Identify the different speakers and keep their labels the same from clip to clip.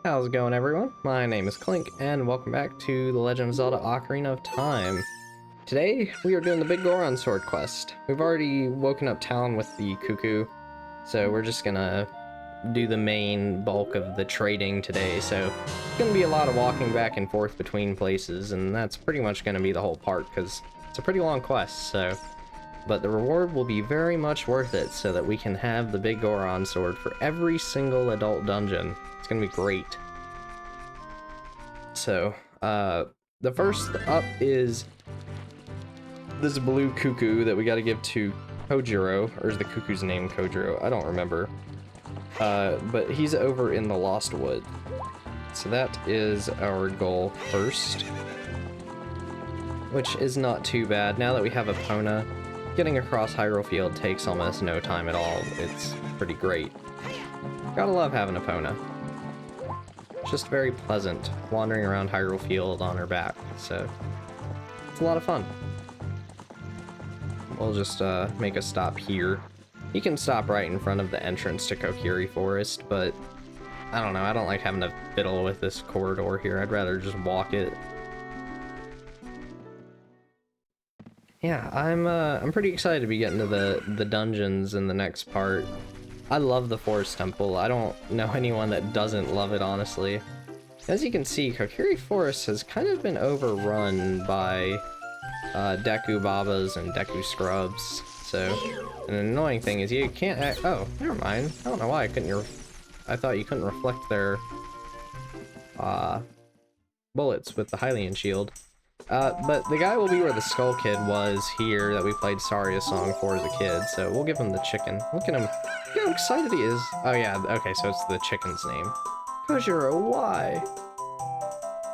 Speaker 1: How's it going, everyone? My name is Clink, and welcome back to The Legend of Zelda Ocarina of Time. Today, we are doing the Biggoron sword quest. We've already woken up town with the Cuccoo, so we're just gonna do the main bulk of the trading today, so it's gonna be a lot of walking back and forth between places, and that's pretty much gonna be the whole part, because it's a pretty long quest, so... But the reward will be very much worth it, so that we can have the Biggoron sword for every single adult dungeon. It's gonna be great. So, the first up is this blue Cuccoo that we gotta give to Cojiro, or is the Cuckoo's name Cojiro? I don't remember. But he's over in the Lost Wood. So that is our goal first. Which is not too bad. Now that we have Epona, getting across Hyrule Field takes almost no time at all. It's pretty great. Gotta love having Epona. It's just very pleasant wandering around Hyrule Field on her back, so it's a lot of fun. We'll just make a stop here. You can stop right in front of the entrance to Kokiri Forest, but I don't know, I don't like having to fiddle with this corridor here. I'd rather just walk it. Yeah, I'm pretty excited to be getting to the dungeons in the next part. I love the Forest Temple. I don't know anyone that doesn't love it, honestly. As you can see, Kokiri Forest has kind of been overrun by Deku Babas and Deku Scrubs. So, an annoying thing is you can't oh, never mind. I don't know why I couldn't I thought you couldn't reflect their bullets with the Hylian shield. But the guy will be where the Skull Kid was here that we played Saria's song for as a kid, so we'll give him the chicken. Look at him. Look how excited he is. Oh yeah, okay, so it's the chicken's name. Cojiro, why?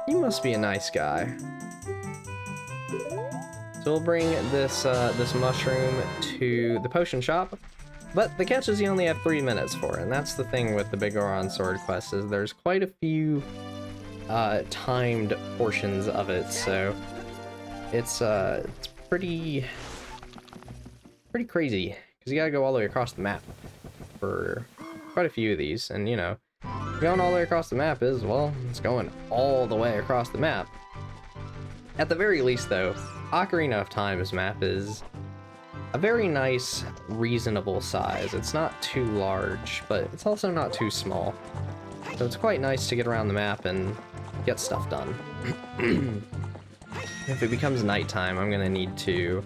Speaker 1: You must be a nice guy. So we'll bring this this mushroom to the potion shop, but the catch is you only have 3 minutes for it, and that's the thing with the Biggoron sword quest, is there's quite a few timed portions of it, so it's pretty crazy, because you gotta go all the way across the map for quite a few of these, and you know, going all the way across the map is, well, it's going all the way across the map. At the very least, though, Ocarina of Time's map is a very nice, reasonable size. It's not too large, but it's also not too small. So it's quite nice to get around the map and get stuff done. If it becomes nighttime, I'm gonna need to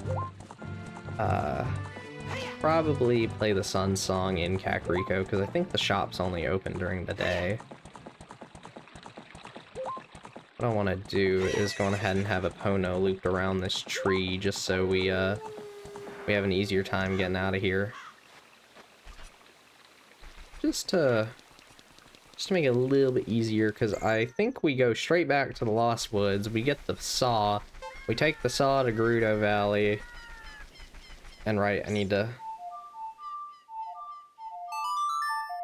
Speaker 1: probably play the Sun Song in Kakariko, because I think the shop's only open during the day. What I want to do is go ahead and have Epona looped around this tree, just so we have an easier time getting out of here. Just to make it a little bit easier, because I think we go straight back to the Lost Woods, we get the saw, we take the saw to Gerudo Valley, and right, I need to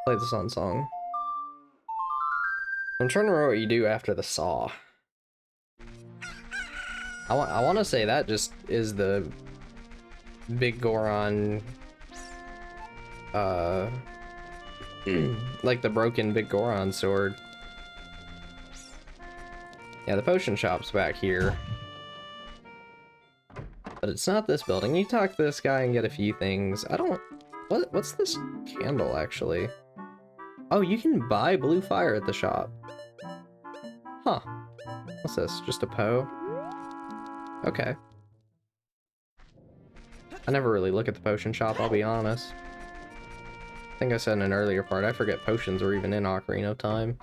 Speaker 1: play the Sun Song. I'm trying to remember what you do after the saw. I want to say that just is the Biggoron, like the broken Biggoron sword. Yeah, the potion shop's back here. But it's not this building. You talk to this guy and get a few things. I don't... What's this candle, actually? Oh, you can buy blue fire at the shop. Huh. What's this? Just a Poe? Okay. I never really look at the potion shop, I'll be honest. I think I said in an earlier part, I forget potions are even in Ocarina of Time.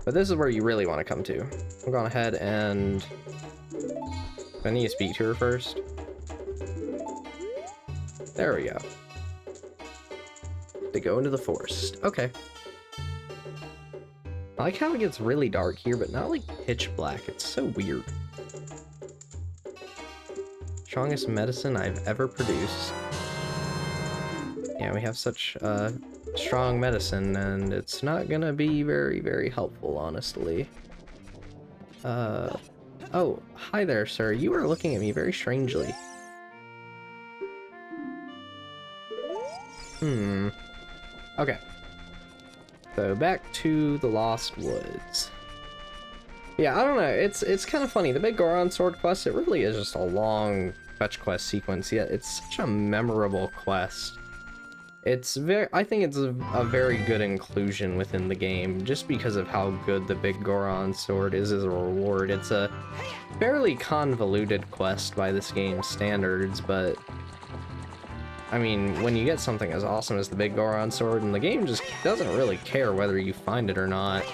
Speaker 1: But this is where you really want to come to. I'm going ahead and... I need to speak to her first. There we go. To go into the forest. Okay. I like how it gets really dark here, but not like pitch black. It's so weird. Strongest medicine I've ever produced. Yeah, we have such strong medicine, and it's not gonna be very, very helpful, honestly. Oh, hi there, sir. You are looking at me very strangely. Okay. So back to the Lost Woods. Yeah, I don't know, it's kind of funny. The Biggoron sword quest, it really is just a long fetch quest sequence, yet it's such a memorable quest. I think it's a very good inclusion within the game, just because of how good the Biggoron sword is as a reward. It's a fairly convoluted quest by this game's standards, but I mean, when you get something as awesome as the Biggoron sword, and the game just doesn't really care whether you find it or not,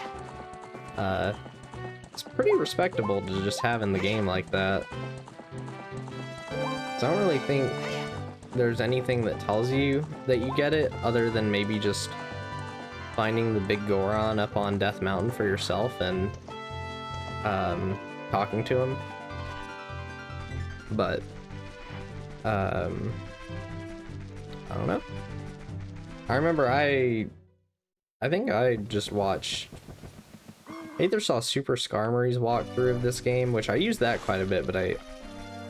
Speaker 1: it's pretty respectable to just have in the game like that. So I don't really think there's anything that tells you that you get it, other than maybe just finding the Biggoron up on Death Mountain for yourself and talking to him. But I don't know. I remember I think I just watched, I either saw Super Skarmory's walkthrough of this game, which I used that quite a bit, but I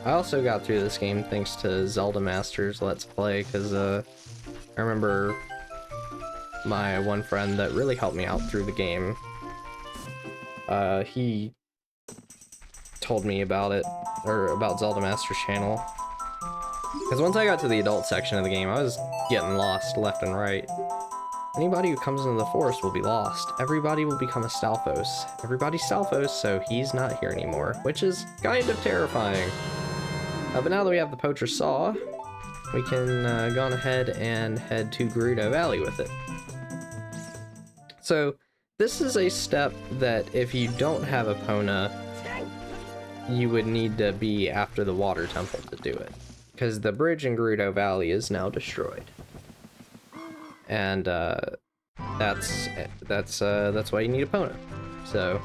Speaker 1: also got through this game thanks to Zelda Master's Let's Play, because I remember my one friend that really helped me out through the game, he told me about it, or about Zelda Master's channel. Because once I got to the adult section of the game, I was getting lost left and right. Anybody who comes into the forest will be lost. Everybody will become a Stalfos. Everybody's Stalfos, so he's not here anymore, which is kind of terrifying. But now that we have the Poacher Saw, we can go on ahead and head to Gerudo Valley with it. So, this is a step that if you don't have Epona, you would need to be after the Water Temple to do it, because the bridge in Gerudo Valley is now destroyed. And that's why you need Epona. So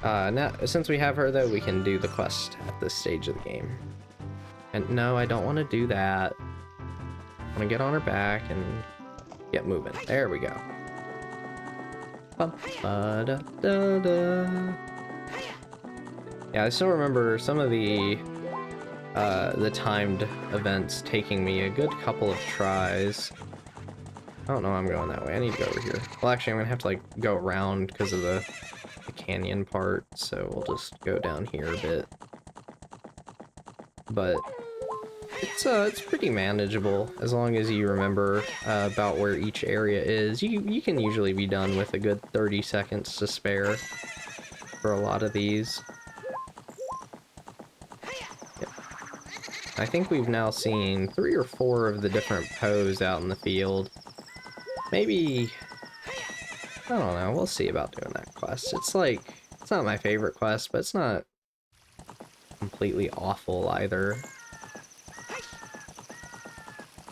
Speaker 1: now, since we have her though, we can do the quest at this stage of the game. And no, I don't want to do that. I want to get on her back and get moving. There we go. Yeah, I still remember some of the timed events taking me a good couple of tries. I don't know I'm going that way. I need to go over here. Well, actually, I'm gonna have to like go around because of the canyon part, so we'll just go down here a bit. But it's pretty manageable as long as you remember about where each area is. You can usually be done with a good 30 seconds to spare for a lot of these. Yep. I think we've now seen 3 or 4 of the different pose out in the field. Maybe, I don't know, we'll see about doing that quest. It's like, it's not my favorite quest, but it's not completely awful either.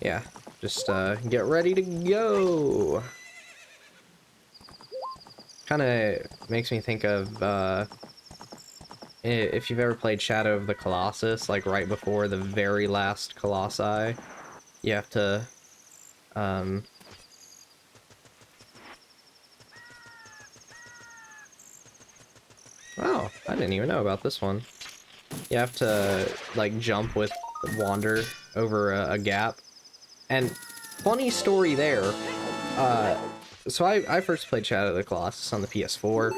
Speaker 1: Yeah, just get ready to go! Kinda makes me think of, if you've ever played Shadow of the Colossus, like right before the very last Colossi, you have to, oh, I didn't even know about this one. You have to, like, jump with Wander over a gap. And funny story there, so I first played Shadow of the Colossus on the PS4.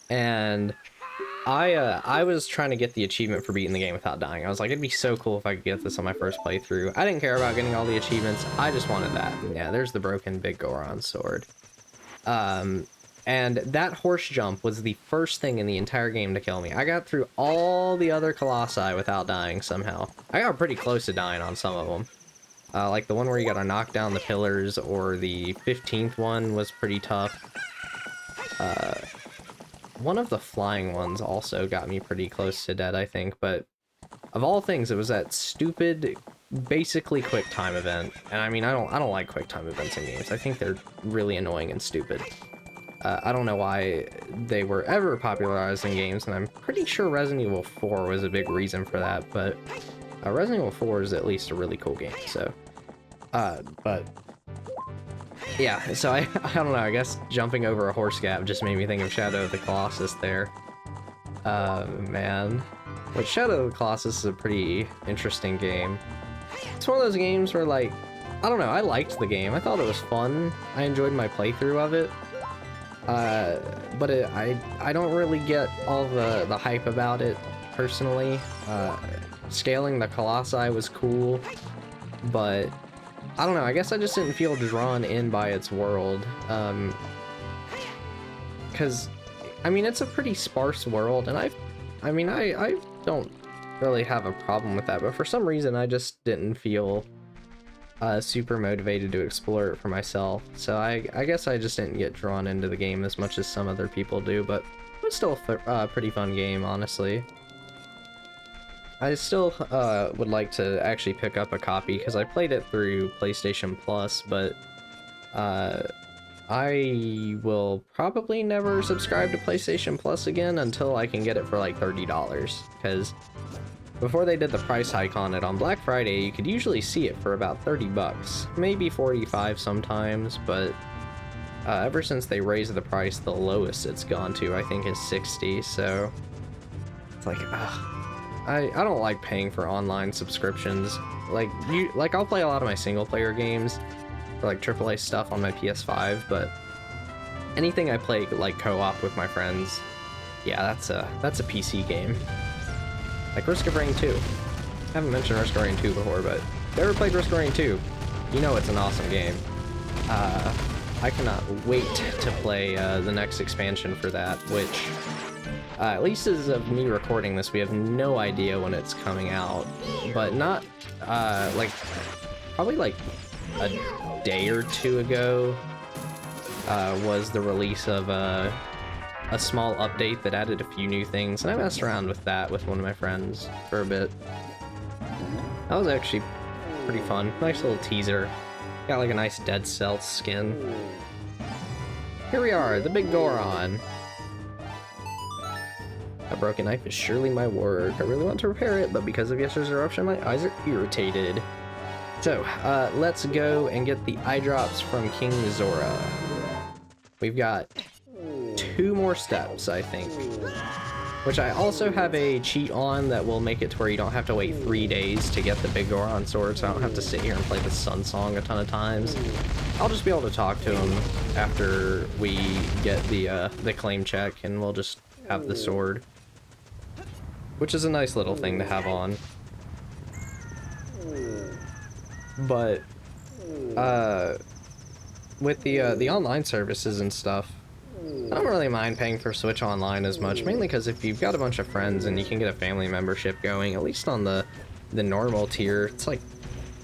Speaker 1: And I was trying to get the achievement for beating the game without dying. I was like, it'd be so cool if I could get this on my first playthrough. I didn't care about getting all the achievements, I just wanted that. Yeah, there's the broken Biggoron sword. And that horse jump was the first thing in the entire game to kill me. I got through all the other Colossi without dying somehow. I got pretty close to dying on some of them. Like the one where you gotta knock down the pillars, or the 15th one was pretty tough. One of the flying ones also got me pretty close to dead, I think, but of all things, it was that stupid, basically quick time event. And I mean, I don't like quick time events in games. I think they're really annoying and stupid. I don't know why they were ever popularized in games, and I'm pretty sure Resident Evil 4 was a big reason for that, but Resident Evil 4 is at least a really cool game, so... but... yeah, so I don't know, I guess jumping over a horse gap just made me think of Shadow of the Colossus there. Man. But Shadow of the Colossus is a pretty interesting game. It's one of those games where, like, I don't know, I liked the game. I thought it was fun. I enjoyed my playthrough of it. But I don't really get all the hype about it, personally. Scaling the Colossi was cool, but I don't know, I guess I just didn't feel drawn in by its world. Because, I mean, it's a pretty sparse world, and I don't really have a problem with that, but for some reason I just didn't feel super motivated to explore it for myself. So I guess I just didn't get drawn into the game as much as some other people do, but it was still a pretty fun game, honestly. I still would like to actually pick up a copy because I played it through PlayStation Plus, but I will probably never subscribe to PlayStation Plus again until I can get it for like $30, because before they did the price hike on it on Black Friday, you could usually see it for about 30 bucks, maybe 45 sometimes, but ever since they raised the price, the lowest it's gone to, I think, is 60, so it's like, I don't like paying for online subscriptions. Like, I'll play a lot of my single-player games, for like AAA stuff on my PS5, but anything I play like co-op with my friends, yeah, that's a PC game. Like Risk of Rain 2. I haven't mentioned Risk of Rain 2 before, but if you ever played Risk of Rain 2, you know it's an awesome game. I cannot wait to play the next expansion for that, which, at least as of me recording this, we have no idea when it's coming out, but not, probably like a day or two ago, was the release of a small update that added a few new things, and I messed around with that with one of my friends for a bit. That was actually pretty fun. Nice little teaser. Got like a nice Dead Cell skin. Here we are, the Biggoron. A broken knife is surely my work. I really want to repair it, but because of yesterday's eruption, my eyes are irritated. So, let's go and get the Eyedrops from King Zora. We've got 2 more steps, I think. Which I also have a cheat on that will make it to where you don't have to wait 3 days to get the Biggoron sword, so I don't have to sit here and play the Sun Song a ton of times. I'll just be able to talk to him after we get the claim check, and we'll just have the sword. Which is a nice little thing to have on. But, with the online services and stuff, I don't really mind paying for Switch Online as much, mainly because if you've got a bunch of friends and you can get a family membership going, at least on the normal tier, it's like,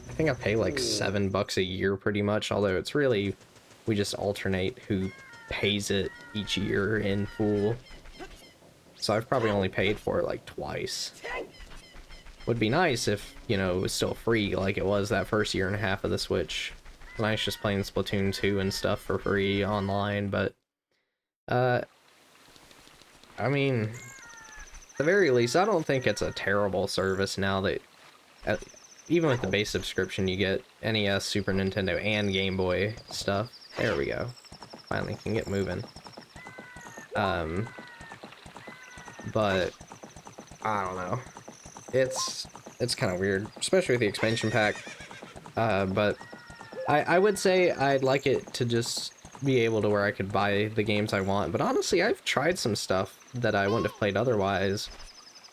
Speaker 1: I think I pay like $7 a year pretty much, although it's really, we just alternate who pays it each year in full. So I've probably only paid for it like twice. Would be nice if, you know, it was still free like it was that first year and a half of the Switch. It's nice just playing Splatoon 2 and stuff for free online, but I mean, at the very least, I don't think it's a terrible service now that, even with the base subscription, you get NES, Super Nintendo, and Game Boy stuff. There we go. Finally can get moving. But I don't know. It's kind of weird, especially with the expansion pack. But I would say I'd like it to just be able to where I could buy the games I want, but honestly, I've tried some stuff that I wouldn't have played otherwise.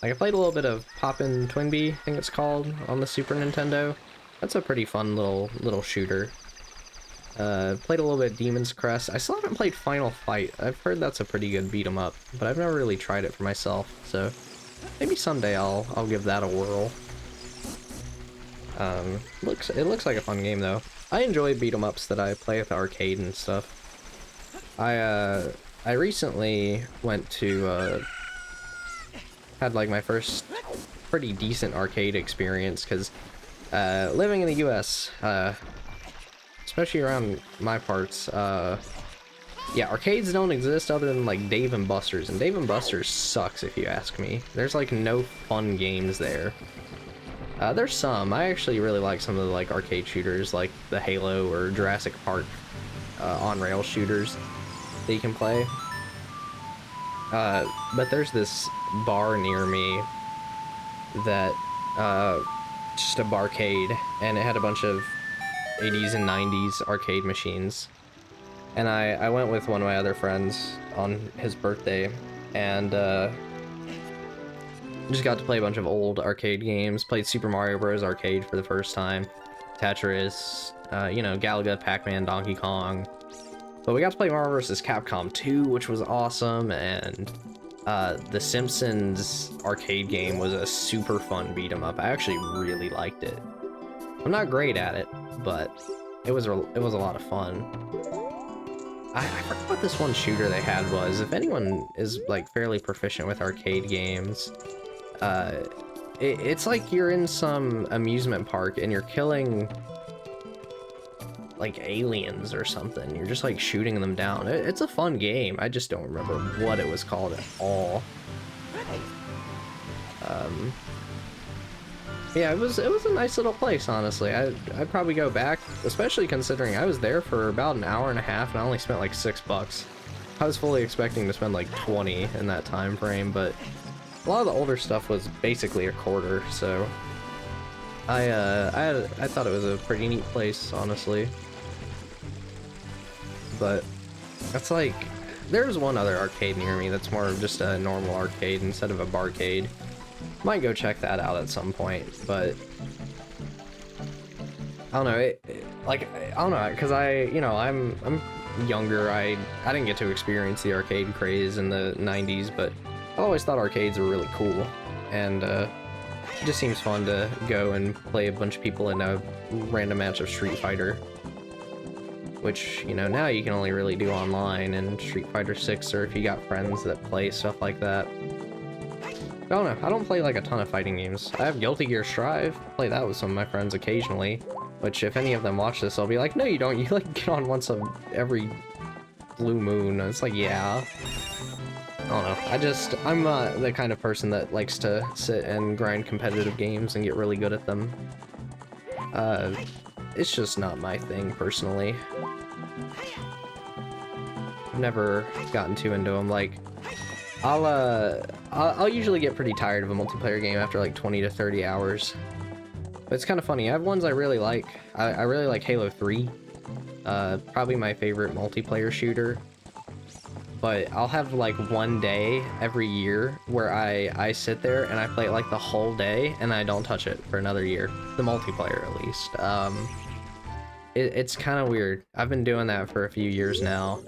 Speaker 1: Like, I played a little bit of Poppin' Twinbee, I think it's called, on the Super Nintendo. That's a pretty fun little shooter. Played a little bit of Demon's Crest. I still haven't played Final Fight. I've heard that's a pretty good beat 'em up, but I've never really tried it for myself, so maybe someday I'll give that a whirl. It looks like a fun game though. I enjoy beat 'em ups that I play at the arcade and stuff. I recently went to had like my first pretty decent arcade experience, because living in the US, especially around my parts, yeah, arcades don't exist other than like Dave & Buster's, and Dave & Buster's sucks if you ask me. There's like no fun games there. There's some. I actually really like some of the like arcade shooters, like the Halo or Jurassic Park on-rail shooters that you can play. But there's this bar near me that, just a barcade, and it had a bunch of 80s and 90s arcade machines. And I went with one of my other friends on his birthday, and just got to play a bunch of old arcade games. Played Super Mario Bros. Arcade for the first time, Tetris, you know, Galaga, Pac-Man, Donkey Kong. But we got to play Marvel vs. Capcom 2, which was awesome, and the Simpsons arcade game was a super fun beat 'em up. I actually really liked it. I'm not great at it, but it was a lot of fun. I forgot what this one shooter they had was. If anyone is like fairly proficient with arcade games, it's like you're in some amusement park and you're killing like aliens or something. You're just like shooting them down. It's a fun game. I just don't remember what it was called at all. Yeah, it was a nice little place, honestly. I'd probably go back, especially considering I was there for about an hour and a half and I only spent like $6. I was fully expecting to spend like 20 in that time frame, but a lot of the older stuff was basically a quarter, so I thought it was a pretty neat place, honestly. But that's like, there's one other arcade near me that's more of just a normal arcade instead of a barcade. Might go check that out at some point, but I don't know. Like, I don't know, because I'm younger. I didn't get to experience the arcade craze in the 90s, but I always thought arcades were really cool, and it just seems fun to go and play a bunch of people in a random match of Street Fighter, which, you know, now you can only really do online in Street Fighter 6, or if you got friends that play stuff like that. I don't know, I don't play like a ton of fighting games. I have Guilty Gear Strive, play that with some of my friends occasionally, which if any of them watch this, I'll be like, no you don't, you like get on once every blue moon. It's like, yeah. I don't know, I'm not the kind of person that likes to sit and grind competitive games and get really good at them. It's just not my thing, personally. I've never gotten too into them. Like, I'll usually get pretty tired of a multiplayer game after like 20 to 30 hours. But it's kind of funny. I have ones I really like. I really like Halo 3. Probably my favorite multiplayer shooter. But I'll have like one day every year where I sit there and I play it like the whole day and I don't touch it for another year. The multiplayer, at least. It's kind of weird. I've been doing that for a few years now.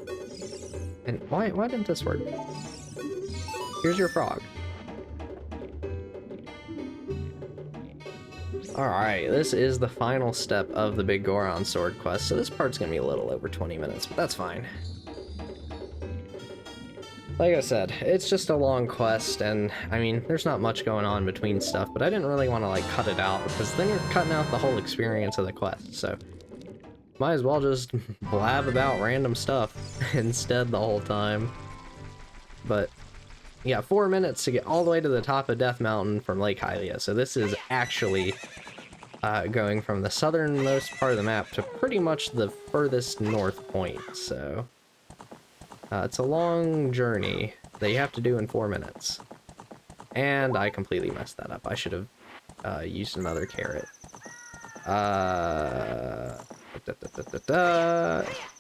Speaker 1: And why didn't this work? Here's your frog. Alright, this is the final step of the Biggoron sword quest, so this part's gonna be a little over 20 minutes, but that's fine. Like I said, it's just a long quest, and I mean, there's not much going on between stuff, but I didn't really want to like cut it out, because then you're cutting out the whole experience of the quest, so might as well just blab about random stuff instead the whole time. But yeah, 4 minutes to get all the way to the top of Death Mountain from Lake Hylia, so this is actually going from the southernmost part of the map to pretty much the furthest north point, so it's a long journey that you have to do in 4 minutes. And I completely messed that up. I should have used another carrot.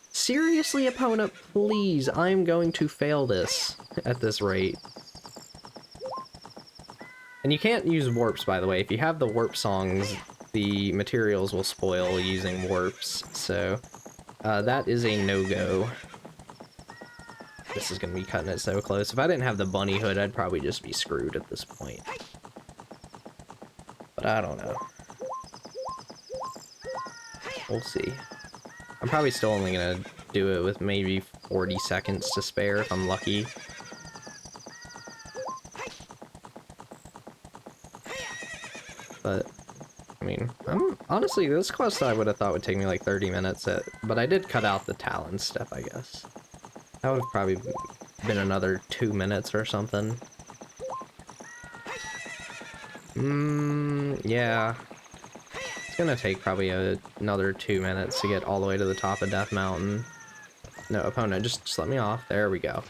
Speaker 1: Seriously, opponent, please, I'm going to fail this at this rate. And you can't use warps, by the way. If you have the warp songs, the materials will spoil using warps, so that is a no-go. This is gonna be cutting it so close. If I didn't have the bunny hood, I'd probably just be screwed at this point. But I don't know. We'll see. I'm probably still only gonna do it with maybe 40 seconds to spare if I'm lucky. But I mean, honestly, this quest I would have thought would take me like 30 minutes, but I did cut out the Talon step, I guess. That would have probably been another 2 minutes or something. Yeah. It's gonna take probably another 2 minutes to get all the way to the top of Death Mountain. No, opponent, just let me off. There we go.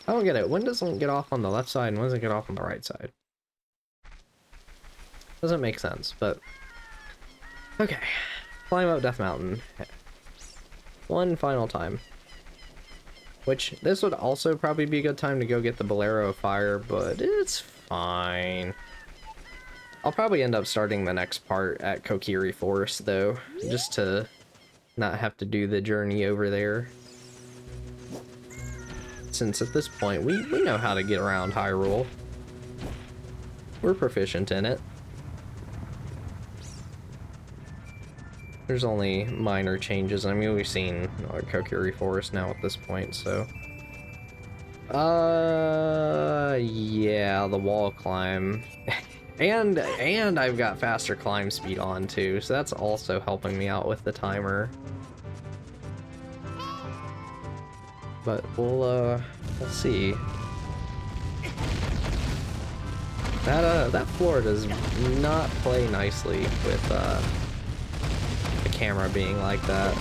Speaker 1: I don't get it. When does it get off on the left side and when does it get off on the right side? Doesn't make sense, but Okay, climb up Death Mountain. One final time. Which, this would also probably be a good time to go get the Bolero of Fire, but it's fine. I'll probably end up starting the next part at Kokiri Forest, though, just to not have to do the journey over there. Since at this point, we know how to get around Hyrule. We're proficient in it. There's only minor changes. I mean, we've seen Kokiri Forest now at this point, so... yeah, the wall climb. and I've got faster climb speed on, too, so that's also helping me out with the timer. But we'll see. That floor does not play nicely with, the camera being like that.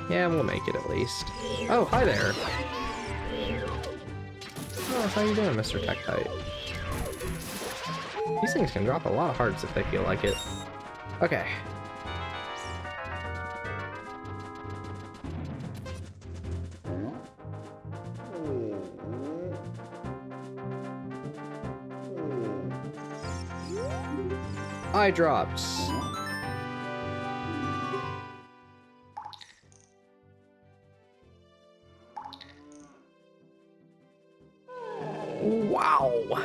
Speaker 1: Yeah, we'll make it at least. Oh, hi there! Oh, how you doing, Mr. Tektite? These things can drop a lot of hearts if they feel like it. Okay. Eyedrops. Wow.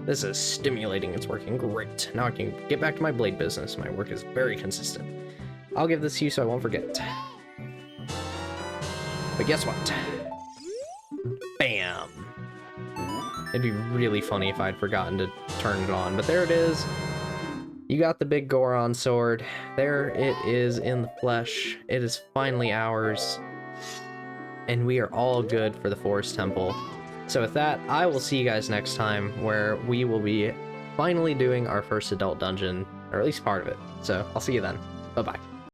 Speaker 1: This is stimulating. It's working great. Now I can get back to my blade business. My work is very consistent. I'll give this to you so I won't forget. But guess what? Bam. It'd be really funny if I'd forgotten to turn it on, but there it is. You got the big Goron sword. There it is in the flesh. It is finally ours. And we are all good for the Forest Temple. So with that, I will see you guys next time, where we will be finally doing our first adult dungeon, or at least part of it. So I'll see you then. Bye-bye.